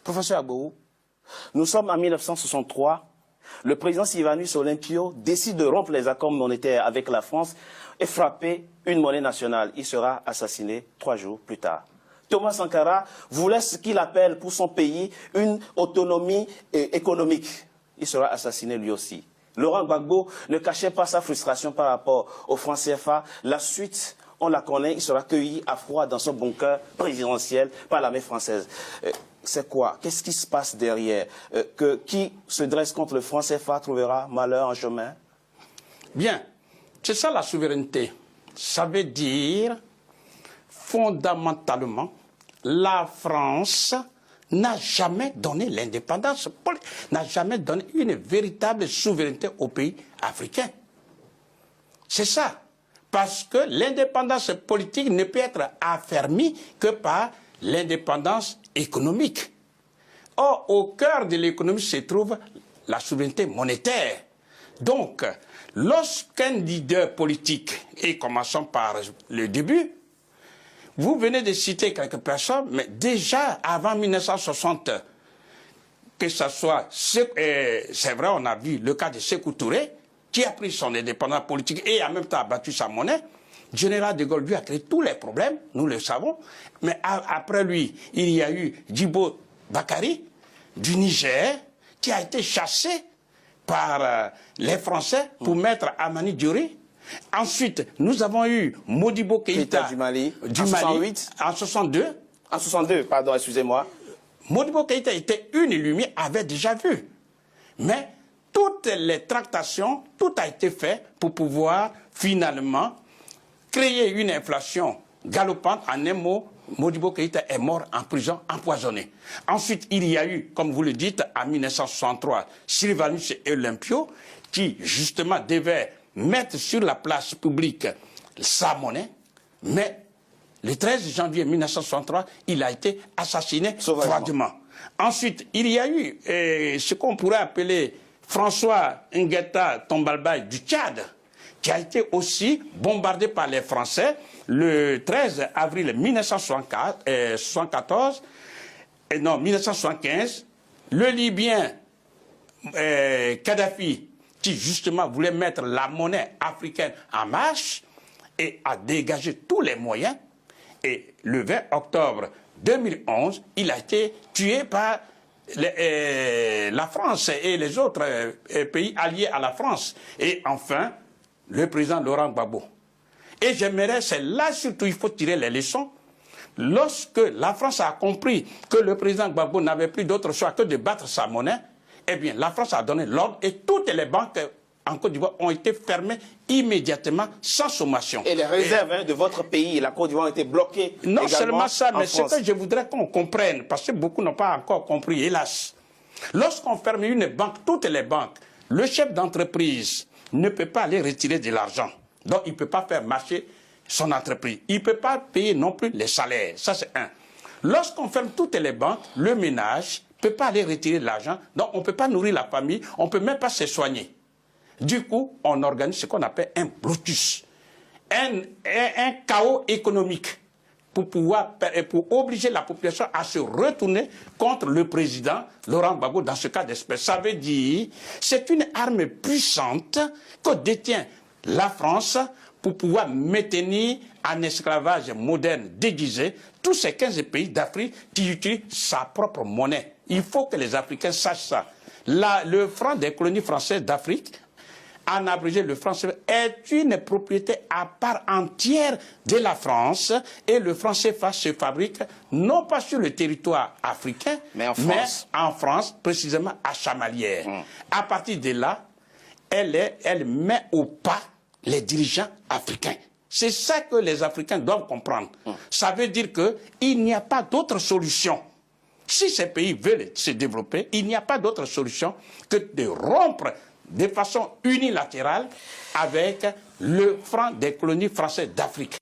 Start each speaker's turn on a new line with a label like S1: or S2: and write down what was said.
S1: Professeur Agbourou, nous sommes en 1963. Le président Sylvanus Olympio décide de rompre les accords monétaires avec la France et frapper une monnaie nationale. Il sera assassiné 3 jours plus tard. Thomas Sankara voulait ce qu'il appelle pour son pays une autonomie économique. Il sera assassiné lui aussi. Laurent Gbagbo ne cachait pas sa frustration par rapport au franc CFA. La suite, on la connaît, il sera cueilli à froid dans son bunker présidentiel par l'armée française. C'est quoi? Qu'est-ce qui se passe derrière? Qui se dresse contre le franc CFA trouvera malheur en chemin?
S2: Bien, c'est ça la souveraineté. Ça veut dire, fondamentalement, la France n'a jamais donné l'indépendance, n'a jamais donné une véritable souveraineté aux pays africains. C'est ça. Parce que l'indépendance politique ne peut être affermie que par l'indépendance économique. Or, au cœur de l'économie se trouve la souveraineté monétaire. Donc, lorsqu'un leader politique, et commençons par le début, vous venez de citer quelques personnes, mais déjà avant 1960, que ce soit, c'est vrai, on a vu le cas de Sékou Touré, qui a pris son indépendance politique et en même temps a battu sa monnaie. Général de Gaulle, lui, a créé tous les problèmes, nous le savons. Mais après lui, il y a eu Djibo Bakary, du Niger, qui a été chassé par les Français pour mettre Amani Diori. Ensuite, nous avons eu Modibo Keïta
S1: du Mali, en 68.
S2: En 62.
S1: En 62, pardon, excusez-moi.
S2: Modibo Keïta était une lumière, avait déjà vu. Mais toutes les tractations, tout a été fait pour pouvoir finalement créer une inflation galopante. En un mot, Modibo Keïta est mort en prison, empoisonné. Ensuite, il y a eu, comme vous le dites, en 1963, Sylvanus Olympio, qui justement devait mettre sur la place publique sa monnaie, mais le 13 janvier 1963, il a été assassiné froidement. Ensuite, il y a eu ce qu'on pourrait appeler François Nguetta Tombalbaye du Tchad, qui a été aussi bombardé par les Français le 13 avril 1975. Le Libyen Kadhafi, qui justement voulait mettre la monnaie africaine en marche et a dégagé tous les moyens. Et le 20 octobre 2011, il a été tué par la France et les autres pays alliés à la France. Et enfin, le président Laurent Gbagbo. Et j'aimerais, c'est là surtout il faut tirer les leçons. Lorsque la France a compris que le président Gbagbo n'avait plus d'autre choix que de battre sa monnaie, eh bien, la France a donné l'ordre et toutes les banques en Côte d'Ivoire ont été fermées immédiatement sans sommation.
S1: Et les réserves de votre pays, la Côte d'Ivoire, ont été bloquées.
S2: Non seulement ça, mais ce que je voudrais qu'on comprenne, parce que beaucoup n'ont pas encore compris, hélas. Lorsqu'on ferme une banque, toutes les banques, le chef d'entreprise ne peut pas aller retirer de l'argent. Donc, il ne peut pas faire marcher son entreprise. Il ne peut pas payer non plus les salaires. Ça, c'est un. Lorsqu'on ferme toutes les banques, le ménage ne peut pas aller retirer de l'argent. Donc, on ne peut pas nourrir la famille. On ne peut même pas se soigner. Du coup, on organise ce qu'on appelle un blocus. Un chaos économique pour obliger la population à se retourner contre le président Laurent Gbagbo dans ce cas d'espèce. Ça veut dire c'est une arme puissante que détient la France pour pouvoir maintenir en esclavage moderne déguisé tous ces 15 pays d'Afrique qui utilisent sa propre monnaie. Il faut que les Africains sachent ça. Le franc des colonies françaises d'Afrique, en abrégé le franc CFA, est une propriété à part entière de la France et le franc CFA se fabrique non pas sur le territoire africain, mais en France, précisément à Chamalières. À partir de là, elle met au pas les dirigeants africains. C'est ça que les Africains doivent comprendre. Ça veut dire qu'il n'y a pas d'autre solution. Si ces pays veulent se développer, il n'y a pas d'autre solution que de rompre de façon unilatérale avec le franc des colonies françaises d'Afrique.